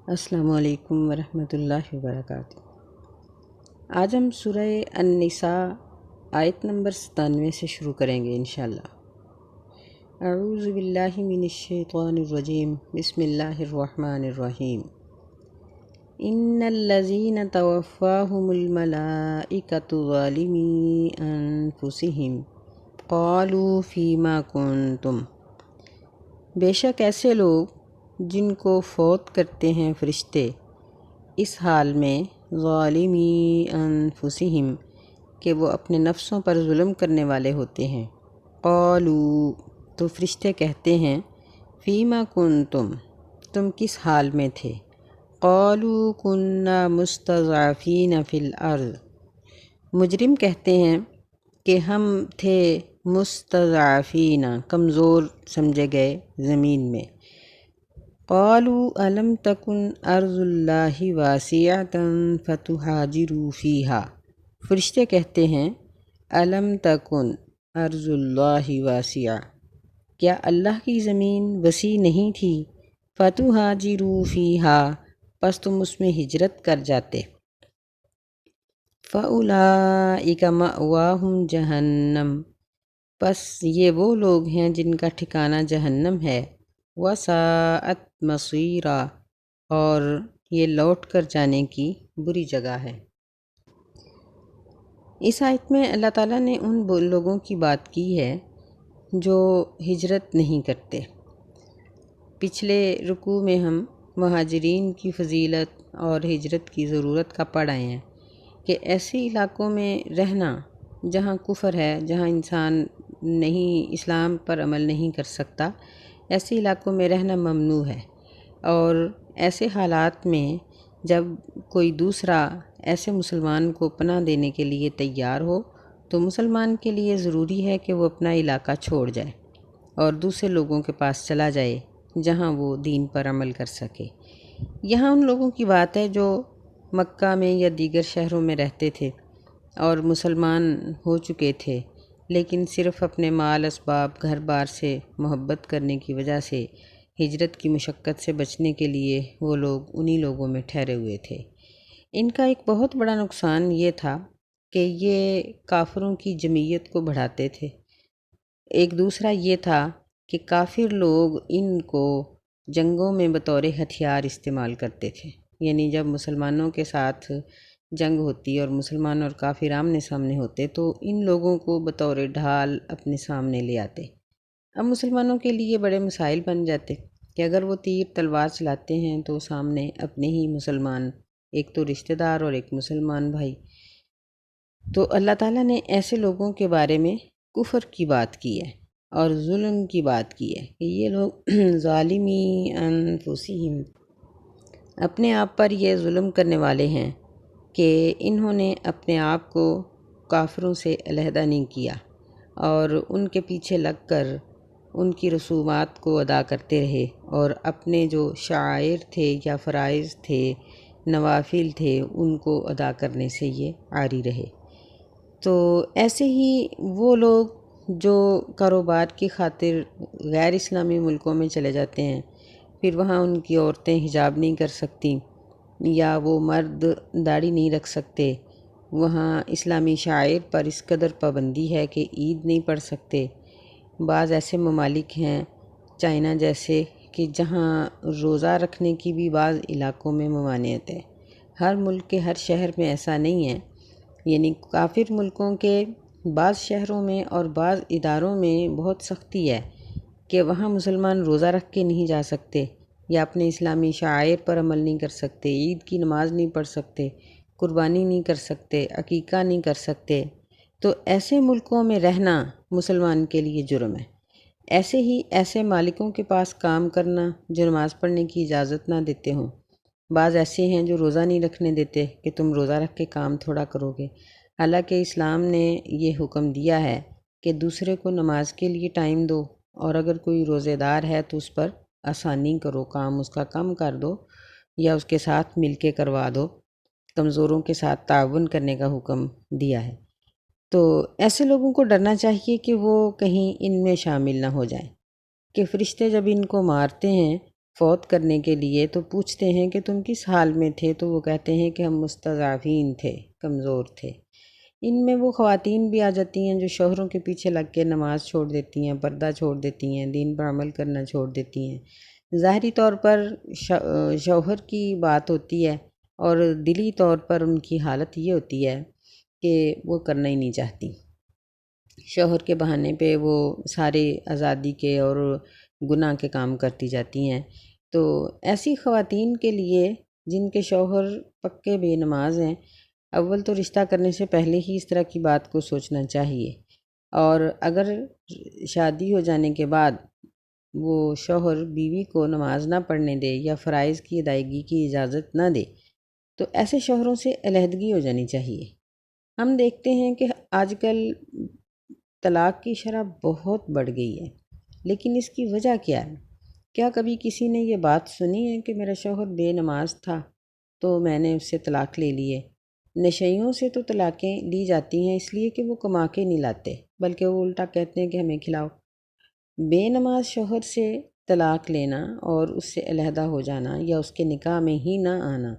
السلام علیکم ورحمۃ اللہ وبرکاتہ۔ آج ہم سورہ النساء آیت نمبر 97 سے شروع کریں گے انشاءاللہ۔ اعوذ باللہ من الشیطان الرجیم، بسم اللہ الرحمن الرحیم۔ ان الذین توفاہم الملائکۃ ظالمی انفسہم قالوا فیما کنتم، بے شک ایسے لوگ جن کو فوت کرتے ہیں فرشتے اس حال میں ظالمی انفسہم کہ وہ اپنے نفسوں پر ظلم کرنے والے ہوتے ہیں، قالوا تو فرشتے کہتے ہیں فیما کنتم، تم کس حال میں تھے، قالوا کننا مستضعفین فی الارض، مجرم کہتے ہیں کہ ہم تھے مستضعفین، کمزور سمجھے گئے زمین میں۔ قالوا الم تکن ارض اللہ واسعۃ فتہاجروا فیہا، فرشتے کہتے ہیں الم تکن ارض اللہ واسعہ، کیا اللہ کی زمین وسیع نہیں تھی، فتہاجروا فیہا پس تم اس میں ہجرت کر جاتے، فاولئک مأواہم جہنم پس یہ وہ لوگ ہیں جن کا ٹھکانہ جہنم ہے، وساءت مصیرا اور یہ لوٹ کر جانے کی بری جگہ ہے۔ اس آیت میں اللہ تعالیٰ نے ان لوگوں کی بات کی ہے جو ہجرت نہیں کرتے۔ پچھلے رکوع میں ہم مہاجرین کی فضیلت اور ہجرت کی ضرورت کا پڑھ آئے ہیں کہ ایسے علاقوں میں رہنا جہاں کفر ہے، جہاں انسان نہیں اسلام پر عمل نہیں کر سکتا، ایسے علاقوں میں رہنا ممنوع ہے، اور ایسے حالات میں جب کوئی دوسرا ایسے مسلمان کو پناہ دینے کے لیے تیار ہو تو مسلمان کے لیے ضروری ہے کہ وہ اپنا علاقہ چھوڑ جائے اور دوسرے لوگوں کے پاس چلا جائے جہاں وہ دین پر عمل کر سکے۔ یہاں ان لوگوں کی بات ہے جو مکہ میں یا دیگر شہروں میں رہتے تھے اور مسلمان ہو چکے تھے، لیکن صرف اپنے مال اسباب گھر بار سے محبت کرنے کی وجہ سے ہجرت کی مشقت سے بچنے کے لیے وہ لوگ انہی لوگوں میں ٹھہرے ہوئے تھے۔ ان کا ایک بہت بڑا نقصان یہ تھا کہ یہ کافروں کی جمعیت کو بڑھاتے تھے۔ ایک دوسرا یہ تھا کہ کافر لوگ ان کو جنگوں میں بطور ہتھیار استعمال کرتے تھے، یعنی جب مسلمانوں کے ساتھ جنگ ہوتی اور مسلمان اور کافر آمنے سامنے ہوتے تو ان لوگوں کو بطور ڈھال اپنے سامنے لے آتے۔ اب مسلمانوں کے لیے بڑے مسائل بن جاتے کہ اگر وہ تیر تلوار چلاتے ہیں تو سامنے اپنے ہی مسلمان، ایک تو رشتہ دار اور ایک مسلمان بھائی، تو اللہ تعالیٰ نے ایسے لوگوں کے بارے میں کفر کی بات کی ہے اور ظلم کی بات کی ہے کہ یہ لوگ ظالمی انفسہم، اپنے آپ پر یہ ظلم کرنے والے ہیں کہ انہوں نے اپنے آپ کو کافروں سے علیحدہ نہیں کیا اور ان کے پیچھے لگ کر ان کی رسومات کو ادا کرتے رہے اور اپنے جو شعائر تھے یا فرائض تھے، نوافل تھے، ان کو ادا کرنے سے یہ عاری رہے۔ تو ایسے ہی وہ لوگ جو کاروبار کی خاطر غیر اسلامی ملکوں میں چلے جاتے ہیں، پھر وہاں ان کی عورتیں حجاب نہیں کر سکتی یا وہ مرد داڑھی نہیں رکھ سکتے، وہاں اسلامی شعائر پر اس قدر پابندی ہے کہ عید نہیں پڑھ سکتے۔ بعض ایسے ممالک ہیں چائنا جیسے کہ جہاں روزہ رکھنے کی بھی بعض علاقوں میں ممانعت ہے، ہر ملک کے ہر شہر میں ایسا نہیں ہے، یعنی کافر ملکوں کے بعض شہروں میں اور بعض اداروں میں بہت سختی ہے کہ وہاں مسلمان روزہ رکھ کے نہیں جا سکتے یا اپنے اسلامی شعائر پر عمل نہیں کر سکتے، عید کی نماز نہیں پڑھ سکتے، قربانی نہیں کر سکتے، عقیقہ نہیں کر سکتے۔ تو ایسے ملکوں میں رہنا مسلمان کے لیے جرم ہے۔ ایسے ہی ایسے مالکوں کے پاس کام کرنا جو نماز پڑھنے کی اجازت نہ دیتے ہوں، بعض ایسے ہیں جو روزہ نہیں رکھنے دیتے کہ تم روزہ رکھ کے کام تھوڑا کرو گے، حالانکہ اسلام نے یہ حکم دیا ہے کہ دوسرے کو نماز کے لیے ٹائم دو، اور اگر کوئی روزے دار ہے تو اس پر آسانی کرو، کام اس کا کم کر دو یا اس کے ساتھ مل کے کروا دو، کمزوروں کے ساتھ تعاون کرنے کا حکم دیا ہے۔ تو ایسے لوگوں کو ڈرنا چاہیے کہ وہ کہیں ان میں شامل نہ ہو جائیں کہ فرشتے جب ان کو مارتے ہیں فوت کرنے کے لیے تو پوچھتے ہیں کہ تم کس حال میں تھے، تو وہ کہتے ہیں کہ ہم مستضعفین تھے، کمزور تھے۔ ان میں وہ خواتین بھی آ جاتی ہیں جو شوہروں کے پیچھے لگ کے نماز چھوڑ دیتی ہیں، پردہ چھوڑ دیتی ہیں، دین پر عمل کرنا چھوڑ دیتی ہیں۔ ظاہری طور پر شوہر کی بات ہوتی ہے، اور دلی طور پر ان کی حالت یہ ہوتی ہے کہ وہ کرنا ہی نہیں چاہتی۔ شوہر کے بہانے پہ وہ سارے آزادی کے اور گناہ کے کام کرتی جاتی ہیں۔ تو ایسی خواتین کے لیے جن کے شوہر پکے بے نماز ہیں، اول تو رشتہ کرنے سے پہلے ہی اس طرح کی بات کو سوچنا چاہیے، اور اگر شادی ہو جانے کے بعد وہ شوہر بیوی کو نماز نہ پڑھنے دے یا فرائض کی ادائیگی کی اجازت نہ دے تو ایسے شوہروں سے علیحدگی ہو جانی چاہیے۔ ہم دیکھتے ہیں کہ آج کل طلاق کی شرح بہت بڑھ گئی ہے، لیکن اس کی وجہ کیا ہے؟ کیا کبھی کسی نے یہ بات سنی ہے کہ میرا شوہر بے نماز تھا تو میں نے اس سے طلاق لے لی ہے؟ نشئیوں سے تو طلاقیں لی جاتی ہیں اس لیے کہ وہ کما کے نہیں لاتے، بلکہ وہ الٹا کہتے ہیں کہ ہمیں کھلاؤ۔ بے نماز شوہر سے طلاق لینا اور اس سے علیحدہ ہو جانا یا اس کے نکاح میں ہی نہ آنا،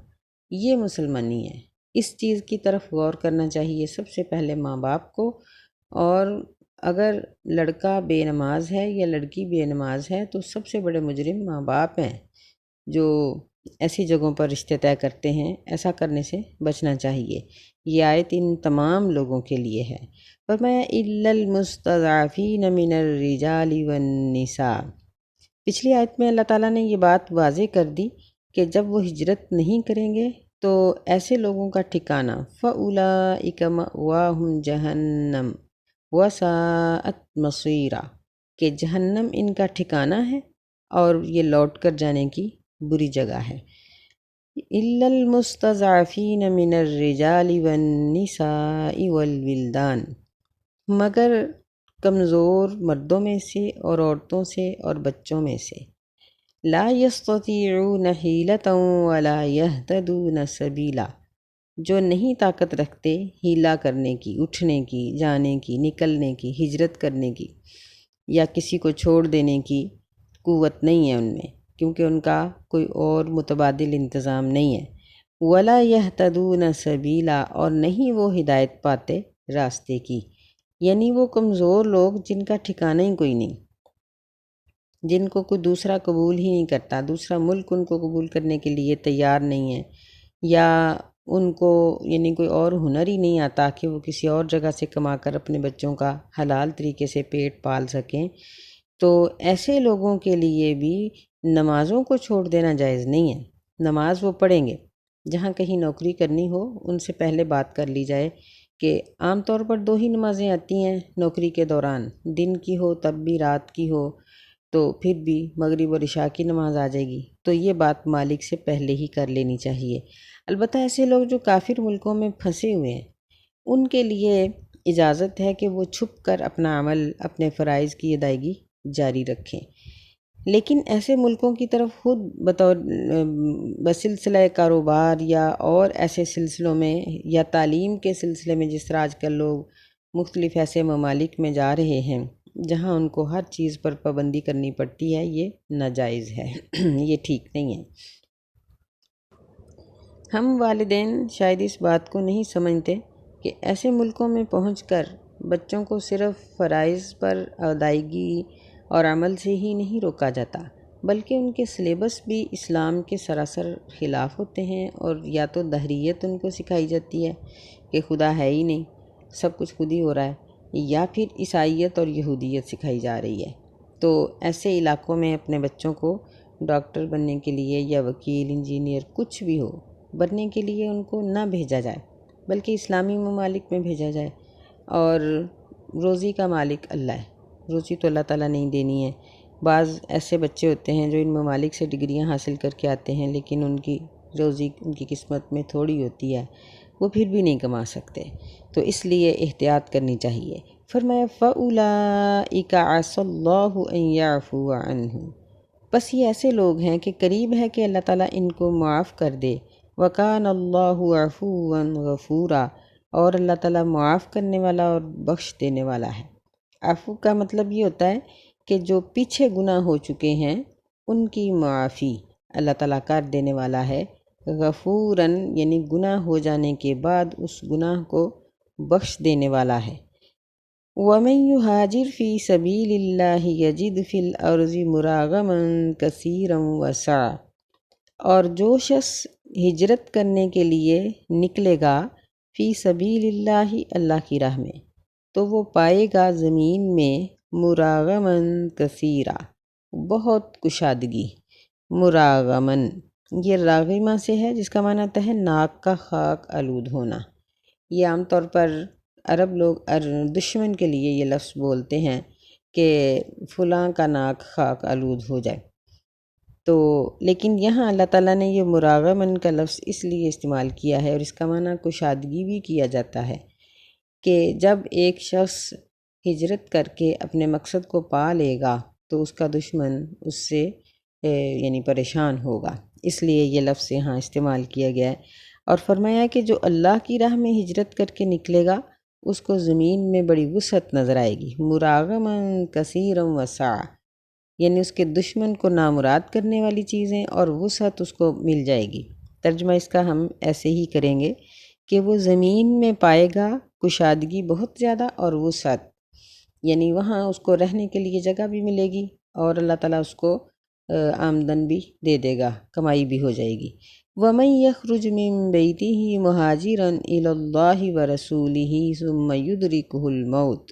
یہ مسلمانی ہے۔ اس چیز کی طرف غور کرنا چاہیے سب سے پہلے ماں باپ کو، اور اگر لڑکا بے نماز ہے یا لڑکی بے نماز ہے تو سب سے بڑے مجرم ماں باپ ہیں جو ایسی جگہوں پر رشتے طے کرتے ہیں۔ ایسا کرنے سے بچنا چاہیے۔ یہ آیت ان تمام لوگوں کے لیے ہے۔ فرمایا الا المستضعفین من الرجال والنساء۔ پچھلی آیت میں اللہ تعالیٰ نے یہ بات واضح کر دی کہ جب وہ ہجرت نہیں کریں گے تو ایسے لوگوں کا ٹھکانہ فَأُولَئِكَ مَأْوَاهُمْ جَهَنَّمُ وَسَاءَتْ مَصِيرًا، کہ جہنم ان کا ٹھکانہ ہے اور یہ لوٹ کر جانے کی بری جگہ ہے۔ إِلَّا الْمُسْتَضْعَفِينَ مِنَ الرِّجَالِ وَالنِّسَاءِ وَالْوِلْدَانِ، مگر کمزور مردوں میں سے اور عورتوں سے اور بچوں میں سے، لا يستطيعون حیلة ولا يهتدون سبیلا، جو نہیں طاقت رکھتے ہیلا کرنے کی، اٹھنے کی، جانے کی، نکلنے کی، ہجرت کرنے کی، یا کسی کو چھوڑ دینے کی قوت نہیں ہے ان میں، کیونکہ ان کا کوئی اور متبادل انتظام نہیں ہے۔ ولا يهتدون سبیلا، اور نہیں وہ ہدایت پاتے راستے کی، یعنی وہ کمزور لوگ جن کا ٹھکانہ ہی کوئی نہیں، جن کو کوئی دوسرا قبول ہی نہیں کرتا، دوسرا ملک ان کو قبول کرنے کے لیے تیار نہیں ہے، یا ان کو یعنی کوئی اور ہنر ہی نہیں آتا کہ وہ کسی اور جگہ سے کما کر اپنے بچوں کا حلال طریقے سے پیٹ پال سکیں، تو ایسے لوگوں کے لیے بھی نمازوں کو چھوڑ دینا جائز نہیں ہے۔ نماز وہ پڑھیں گے، جہاں کہیں نوکری کرنی ہو ان سے پہلے بات کر لی جائے کہ عام طور پر 2 ہی نمازیں آتی ہیں نوکری کے دوران، دن کی ہو تب بھی، رات کی ہو تو پھر بھی مغرب اور عشاء کی نماز آ جائے گی، تو یہ بات مالک سے پہلے ہی کر لینی چاہیے۔ البتہ ایسے لوگ جو کافر ملکوں میں پھنسے ہوئے ہیں ان کے لیے اجازت ہے کہ وہ چھپ کر اپنا عمل، اپنے فرائض کی ادائیگی جاری رکھیں، لیکن ایسے ملکوں کی طرف خود بسلسلہ کاروبار یا اور ایسے سلسلوں میں یا تعلیم کے سلسلے میں، جس طرح آج کل لوگ مختلف ایسے ممالک میں جا رہے ہیں جہاں ان کو ہر چیز پر پابندی کرنی پڑتی ہے، یہ ناجائز ہے، یہ ٹھیک نہیں ہے۔ ہم والدین شاید اس بات کو نہیں سمجھتے کہ ایسے ملکوں میں پہنچ کر بچوں کو صرف فرائض پر ادائیگی اور عمل سے ہی نہیں روکا جاتا، بلکہ ان کے سلیبس بھی اسلام کے سراسر خلاف ہوتے ہیں، اور یا تو دہریت ان کو سکھائی جاتی ہے کہ خدا ہے ہی نہیں، سب کچھ خود ہی ہو رہا ہے، یا پھر عیسائیت اور یہودیت سکھائی جا رہی ہے۔ تو ایسے علاقوں میں اپنے بچوں کو ڈاکٹر بننے کے لیے یا وکیل، انجینئر، کچھ بھی ہو بننے کے لیے ان کو نہ بھیجا جائے، بلکہ اسلامی ممالک میں بھیجا جائے، اور روزی کا مالک اللہ ہے، روزی تو اللہ تعالیٰ نے ہی دینی ہے۔ بعض ایسے بچے ہوتے ہیں جو ان ممالک سے ڈگریاں حاصل کر کے آتے ہیں، لیکن ان کی روزی ان کی قسمت میں تھوڑی ہوتی ہے، وہ پھر بھی نہیں کما سکتے، تو اس لیے احتیاط کرنی چاہیے۔ فرمایا فَأُولَئِكَ عَسَى اللَّهُ أَن يَعْفُوَ عَنْهُمْ، بس یہ ایسے لوگ ہیں کہ قریب ہے کہ اللہ تعالیٰ ان کو معاف کر دے۔ وَكَانَ اللَّهُ عَفُوًّا غَفُورًا، اور اللہ تعالیٰ معاف کرنے والا اور بخش دینے والا ہے۔ عفو کا مطلب یہ ہوتا ہے کہ جو پیچھے گناہ ہو چکے ہیں ان کی معافی اللہ تعالیٰ کر دینے والا ہے، غفوراً یعنی گناہ ہو جانے کے بعد اس گناہ کو بخش دینے والا ہے۔ وَمَن يُهَاجِرْ فِي سَبِيلِ اللَّهِ يَجِدْ فِي الْأَرْضِ مُرَاغَمًا كَثِيرًا وَسَعًا، اور جو شخص ہجرت کرنے کے لیے نکلے گا فی سبیل اللہ، اللہ کی راہ میں، تو وہ پائے گا زمین میں مراغمن کثیرا، بہت کشادگی۔ مراغمن یہ راغمہ سے ہے، جس کا معنی ہوتا ہے ناک کا خاک آلود ہونا۔ یہ عام طور پر عرب لوگ دشمن کے لیے یہ لفظ بولتے ہیں کہ فلاں کا ناک خاک آلود ہو جائے۔ تو لیکن یہاں اللہ تعالیٰ نے یہ مراغمن کا لفظ اس لیے استعمال کیا ہے، اور اس کا معنی کشادگی بھی کیا جاتا ہے کہ جب ایک شخص ہجرت کر کے اپنے مقصد کو پا لے گا تو اس کا دشمن اس سے یعنی پریشان ہوگا، اس لیے یہ لفظ یہاں استعمال کیا گیا ہے۔ اور فرمایا کہ جو اللہ کی راہ میں ہجرت کر کے نکلے گا اس کو زمین میں بڑی وسعت نظر آئے گی، مراغمن کثیرا وسعا، یعنی اس کے دشمن کو نامراد کرنے والی چیزیں اور وسعت اس کو مل جائے گی۔ ترجمہ اس کا ہم ایسے ہی کریں گے کہ وہ زمین میں پائے گا کشادگی بہت زیادہ اور وسعت، یعنی وہاں اس کو رہنے کے لیے جگہ بھی ملے گی اور اللہ تعالیٰ اس کو آمدن بھی دے دے گا، کمائی بھی ہو جائے گی۔ وَمَن يَخْرُجْ مِن بَيْتِهِ مُهَاجِرًا إِلَى اللَّهِ وَرَسُولِهِ ثُمَّ يُدْرِكُهُ الْمَوْتُ،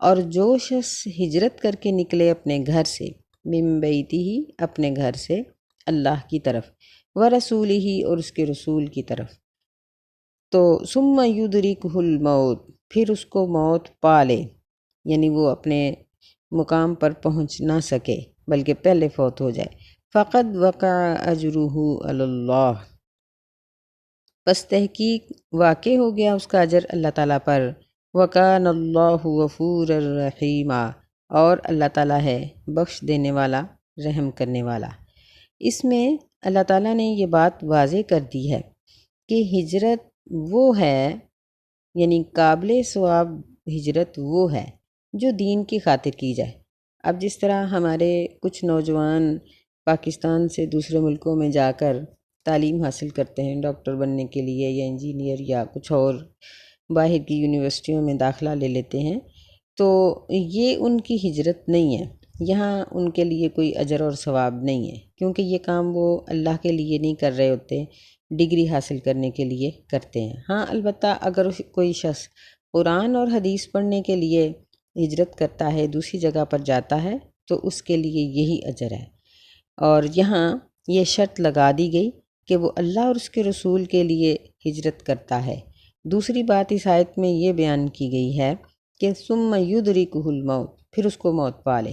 اور جو شخص ہجرت کر کے نکلے اپنے گھر سے، من بیتہ اپنے گھر سے، اللہ کی طرف، ورسولہ اور اس کے رسول کی طرف، تو ثم یدرکہ الموت پھر اس کو موت پا لے، یعنی وہ اپنے مقام پر پہنچ نہ سکے بلکہ پہلے فوت ہو جائے، فقد وقع اجرہ علی اللہ، پس تحقیق واقع ہو گیا اس کا اجر اللہ تعالیٰ پر، وکان اللہ غفورا رحیما، اور اللہ تعالیٰ ہے بخش دینے والا، رحم کرنے والا۔ اس میں اللہ تعالیٰ نے یہ بات واضح کر دی ہے کہ ہجرت وہ ہے، یعنی قابل ثواب ہجرت وہ ہے جو دین کی خاطر کی جائے۔ اب جس طرح ہمارے کچھ نوجوان پاکستان سے دوسرے ملکوں میں جا کر تعلیم حاصل کرتے ہیں ڈاکٹر بننے کے لیے یا انجینئر یا کچھ اور باہر کی یونیورسٹیوں میں داخلہ لے لیتے ہیں، تو یہ ان کی ہجرت نہیں ہے، یہاں ان کے لیے کوئی اجر اور ثواب نہیں ہے، کیونکہ یہ کام وہ اللہ کے لیے نہیں کر رہے ہوتے، ڈگری حاصل کرنے کے لیے کرتے ہیں۔ ہاں البتہ اگر کوئی شخص قرآن اور حدیث پڑھنے کے لیے ہجرت کرتا ہے، دوسری جگہ پر جاتا ہے، تو اس کے لیے یہی اجر ہے۔ اور یہاں یہ شرط لگا دی گئی کہ وہ اللہ اور اس کے رسول کے لیے ہجرت کرتا ہے۔ دوسری بات اس آیت میں یہ بیان کی گئی ہے کہ ثم یدرکہ الموت، پھر اس کو موت پا لے،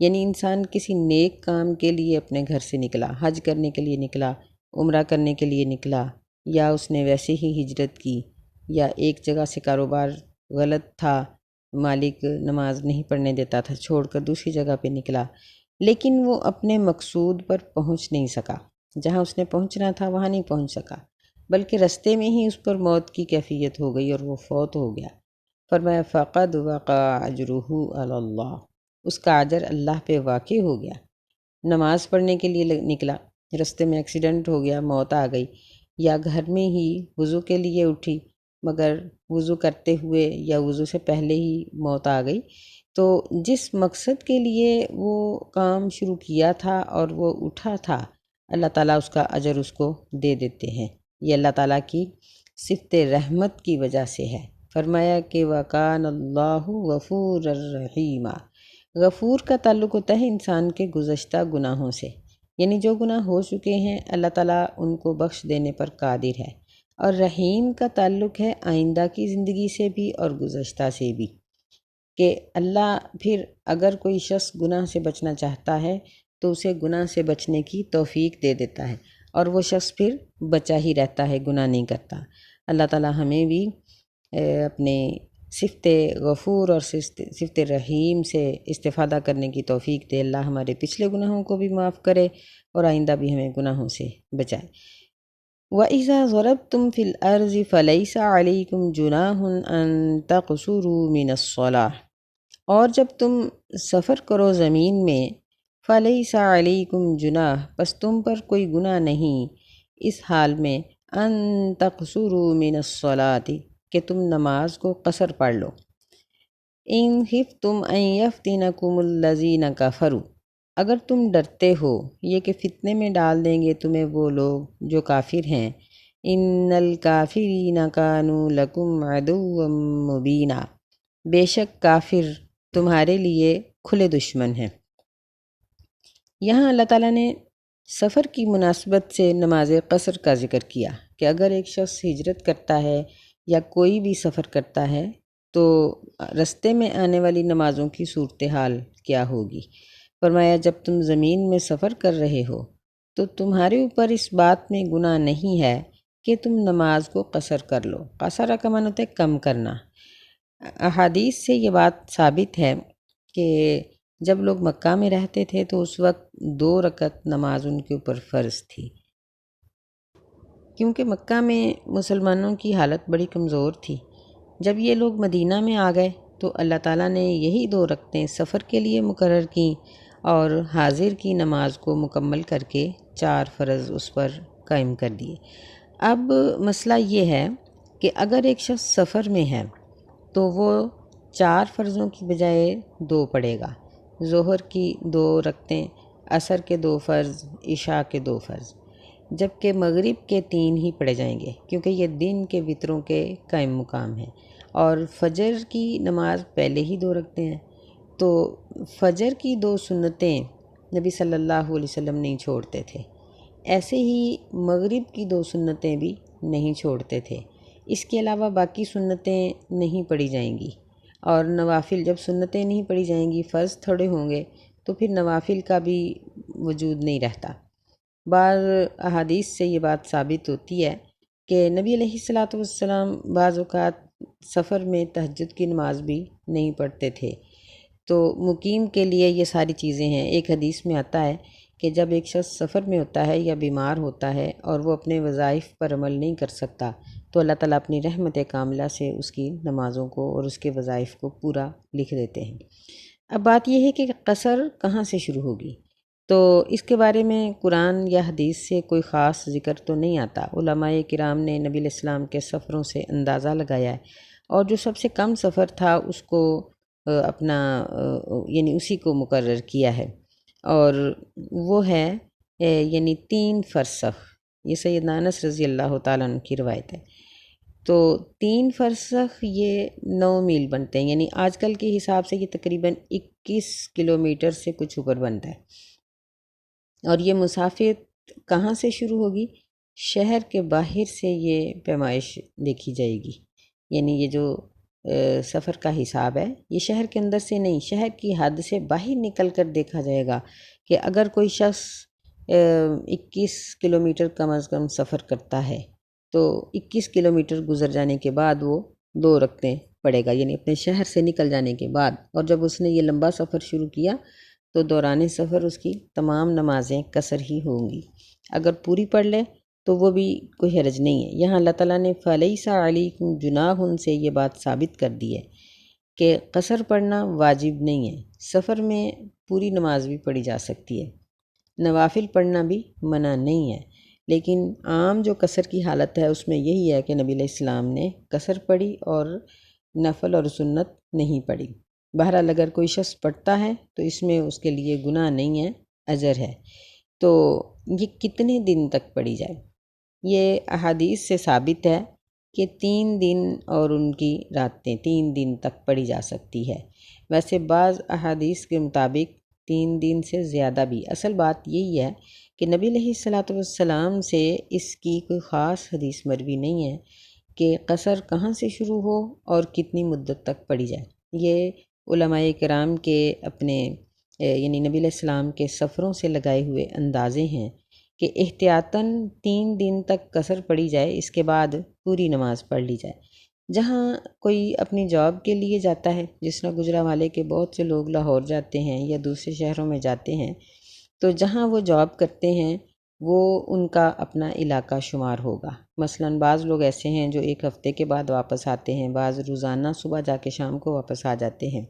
یعنی انسان کسی نیک کام کے لیے اپنے گھر سے نکلا، حج کرنے کے لیے نکلا، عمرہ کرنے کے لیے نکلا، یا اس نے ویسے ہی ہجرت کی، یا ایک جگہ سے کاروبار غلط تھا، مالک نماز نہیں پڑھنے دیتا تھا، چھوڑ کر دوسری جگہ پہ نکلا، لیکن وہ اپنے مقصود پر پہنچ نہیں سکا، جہاں اس نے پہنچنا تھا وہاں نہیں پہنچ سکا، بلکہ رستے میں ہی اس پر موت کی کیفیت ہو گئی اور وہ فوت ہو گیا۔ فرمایا فقد وقع اجرہ علی اللہ، اس کا اجر اللہ پہ واقع ہو گیا۔ نماز پڑھنے کے لیے نکلا، رستے میں ایکسیڈنٹ ہو گیا، موت آ گئی، یا گھر میں ہی وضو کے لیے اٹھی مگر وضو کرتے ہوئے یا وضو سے پہلے ہی موت آ گئی، تو جس مقصد کے لیے وہ کام شروع کیا تھا اور وہ اٹھا تھا، اللہ تعالیٰ اس کا اجر اس کو دے دیتے ہیں۔ یہ اللہ تعالیٰ کی صفت رحمت کی وجہ سے ہے۔ فرمایا کہ وَكَانَ اللَّهُ غَفُورًا رَحِيمًا، غفور کا تعلق ہوتا ہے انسان کے گزشتہ گناہوں سے، یعنی جو گناہ ہو چکے ہیں اللہ تعالیٰ ان کو بخش دینے پر قادر ہے، اور رحیم کا تعلق ہے آئندہ کی زندگی سے بھی اور گزشتہ سے بھی، کہ اللہ پھر اگر کوئی شخص گناہ سے بچنا چاہتا ہے تو اسے گناہ سے بچنے کی توفیق دے دیتا ہے، اور وہ شخص پھر بچا ہی رہتا ہے، گناہ نہیں کرتا۔ اللہ تعالیٰ ہمیں بھی اپنے صفت غفور اور صفت رحیم سے استفادہ کرنے کی توفیق دے، اللہ ہمارے پچھلے گناہوں کو بھی معاف کرے اور آئندہ بھی ہمیں گناہوں سے بچائے۔ وَإِذَا ضَرَبْتُمْ فِي الْأَرْضِ فَلَيْسَ عَلَيْكُمْ جُنَاحٌ أَن تَقْصُرُوا مِنَ الصَّلَاةِ، اور جب تم سفر کرو زمین میں، فَلَيْسَ عَلَيْكُمْ جُنَاحٌ، پس تم پر کوئی گناہ نہیں اس حال میں ان تقصروا من الصلاۃ، کہ تم نماز کو قصر پڑھ لو، ان خفتم ان یفتنکم الذین کفروا، اگر تم ڈرتے ہو یہ کہ فتنے میں ڈال دیں گے تمہیں وہ لوگ جو کافر ہیں، ان الکافرین کانوا لکم عدوا مبینا، بے شک کافر تمہارے لیے کھلے دشمن ہیں۔ یہاں اللہ تعالیٰ نے سفر کی مناسبت سے نماز قصر کا ذکر کیا کہ اگر ایک شخص ہجرت کرتا ہے یا کوئی بھی سفر کرتا ہے تو رستے میں آنے والی نمازوں کی صورتحال کیا ہوگی۔ فرمایا جب تم زمین میں سفر کر رہے ہو تو تمہارے اوپر اس بات میں گناہ نہیں ہے کہ تم نماز کو قصر کر لو۔ قصر کا معنی ہوتا ہے کم کرنا۔ احادیث سے یہ بات ثابت ہے کہ جب لوگ مکہ میں رہتے تھے تو اس وقت 2 رکعت نماز ان کے اوپر فرض تھی، کیونکہ مکہ میں مسلمانوں کی حالت بڑی کمزور تھی۔ جب یہ لوگ مدینہ میں آ گئے تو اللہ تعالیٰ نے یہی 2 رکعتیں سفر کے لیے مقرر کیں اور حاضر کی نماز کو مکمل کر کے 4 فرض اس پر قائم کر دیے۔ اب مسئلہ یہ ہے کہ اگر ایک شخص سفر میں ہے تو وہ 4 فرضوں کی بجائے 2 پڑھے گا، ظہر کی 2 رکعتیں، عصر کے 2 فرض، عشاء کے 2 فرض، جبکہ مغرب کے 3 ہی پڑھے جائیں گے کیونکہ یہ دن کے وطروں کے قائم مقام ہیں، اور فجر کی نماز پہلے ہی 2 رکعتیں ہیں، تو فجر کی 2 سنتیں نبی صلی اللہ علیہ وسلم نہیں چھوڑتے تھے، ایسے ہی مغرب کی 2 سنتیں بھی نہیں چھوڑتے تھے۔ اس کے علاوہ باقی سنتیں نہیں پڑھی جائیں گی، اور نوافل جب سنتیں نہیں پڑھی جائیں گی، فرض تھوڑے ہوں گے تو پھر نوافل کا بھی وجود نہیں رہتا۔ بعض احادیث سے یہ بات ثابت ہوتی ہے کہ نبی علیہ الصلاۃ والسلام بعض اوقات سفر میں تہجد کی نماز بھی نہیں پڑھتے تھے۔ تو مقیم کے لیے یہ ساری چیزیں ہیں۔ ایک حدیث میں آتا ہے کہ جب ایک شخص سفر میں ہوتا ہے یا بیمار ہوتا ہے اور وہ اپنے وظائف پر عمل نہیں کر سکتا تو اللہ تعالیٰ اپنی رحمت کاملہ سے اس کی نمازوں کو اور اس کے وظائف کو پورا لکھ دیتے ہیں۔ اب بات یہ ہے کہ قصر کہاں سے شروع ہوگی، تو اس کے بارے میں قرآن یا حدیث سے کوئی خاص ذکر تو نہیں آتا۔ علماء کرام نے نبی علیہ السلام کے سفروں سے اندازہ لگایا ہے، اور جو سب سے کم سفر تھا اس کو اپنا یعنی اسی کو مقرر کیا ہے، اور وہ ہے یعنی 3 فرسخ۔ یہ سیدنا انس رضی اللہ تعالیٰ عنہ کی روایت ہے۔ تو 3 فرسخ یہ 9 میل بنتے ہیں، یعنی آج کل کے حساب سے یہ تقریباً 21 کلومیٹر سے کچھ اوپر بنتا ہے۔ اور یہ مسافت کہاں سے شروع ہوگی؟ شہر کے باہر سے یہ پیمائش دیکھی جائے گی، یعنی یہ جو سفر کا حساب ہے یہ شہر کے اندر سے نہیں، شہر کی حد سے باہر نکل کر دیکھا جائے گا کہ اگر کوئی شخص 21 کلومیٹر کم از کم سفر کرتا ہے تو 21 کلومیٹر گزر جانے کے بعد وہ 2 رکعتیں پڑھے گا، یعنی اپنے شہر سے نکل جانے کے بعد۔ اور جب اس نے یہ لمبا سفر شروع کیا تو دوران سفر اس کی تمام نمازیں قصر ہی ہوں گی، اگر پوری پڑھ لے تو وہ بھی کوئی حرج نہیں ہے۔ یہاں اللہ تعالیٰ نے فَلَيْسَ عَلَيْكُمْ جُنَاحٌ سے یہ بات ثابت کر دی ہے کہ قصر پڑھنا واجب نہیں ہے، سفر میں پوری نماز بھی پڑھی جا سکتی ہے، نوافل پڑھنا بھی منع نہیں ہے، لیکن عام جو قصر کی حالت ہے اس میں یہی ہے کہ نبی علیہ السلام نے قصر پڑھی اور نفل اور سنت نہیں پڑھی۔ بہرحال اگر کوئی شخص پڑھتا ہے تو اس میں اس کے لیے گناہ نہیں ہے، اجر ہے۔ تو یہ کتنے دن تک پڑھی جائے؟ یہ احادیث سے ثابت ہے کہ 3 دن اور ان کی راتیں 3 دن تک پڑھی جا سکتی ہے۔ ویسے بعض احادیث کے مطابق 3 دن سے زیادہ بھی۔ اصل بات یہی ہے کہ نبی علیہ الصلاۃ والسلام سے اس کی کوئی خاص حدیث مروی نہیں ہے کہ قصر کہاں سے شروع ہو اور کتنی مدت تک پڑھی جائے۔ یہ علماء کرام کے اپنے یعنی نبی علیہ السلام کے سفروں سے لگائے ہوئے اندازے ہیں کہ احتیاطاً 3 دن تک قصر پڑھی جائے، اس کے بعد پوری نماز پڑھ لی جائے۔ جہاں کوئی اپنی جاب کے لیے جاتا ہے، جس طرح گجرانوالے کے بہت سے لوگ لاہور جاتے ہیں یا دوسرے شہروں میں جاتے ہیں، تو جہاں وہ جاب کرتے ہیں وہ ان کا اپنا علاقہ شمار ہوگا۔ مثلاً بعض لوگ ایسے ہیں جو 1 ہفتے کے بعد واپس آتے ہیں، بعض روزانہ صبح جا کے شام کو واپس آ جاتے ہیں۔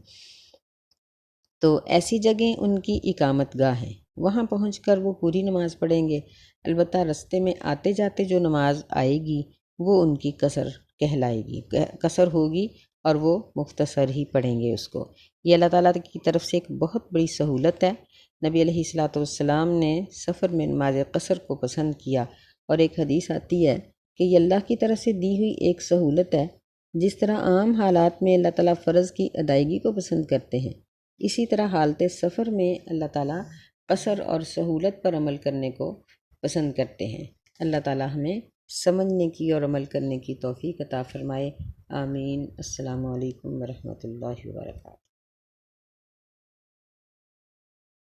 تو ایسی جگہیں ان کی اقامت گاہ ہیں، وہاں پہنچ کر وہ پوری نماز پڑھیں گے۔ البتہ رستے میں آتے جاتے جو نماز آئے گی وہ ان کی قصر کہلائے گی، قصر ہوگی، اور وہ مختصر ہی پڑھیں گے اس کو۔ یہ اللہ تعالیٰ کی طرف سے ایک بہت بڑی سہولت ہے۔ نبی علیہ الصلوۃ والسلام نے سفر میں نماز قصر کو پسند کیا، اور ایک حدیث آتی ہے کہ یہ اللہ کی طرف سے دی ہوئی ایک سہولت ہے۔ جس طرح عام حالات میں اللہ تعالیٰ فرض کی ادائیگی کو پسند کرتے ہیں، اسی طرح حالت سفر میں اللہ تعالیٰ قصر اور سہولت پر عمل کرنے کو پسند کرتے ہیں۔ اللہ تعالیٰ ہمیں سمجھنے کی اور عمل کرنے کی توفیق عطا فرمائے، آمین۔ السلام علیکم ورحمۃ اللہ وبرکاتہ۔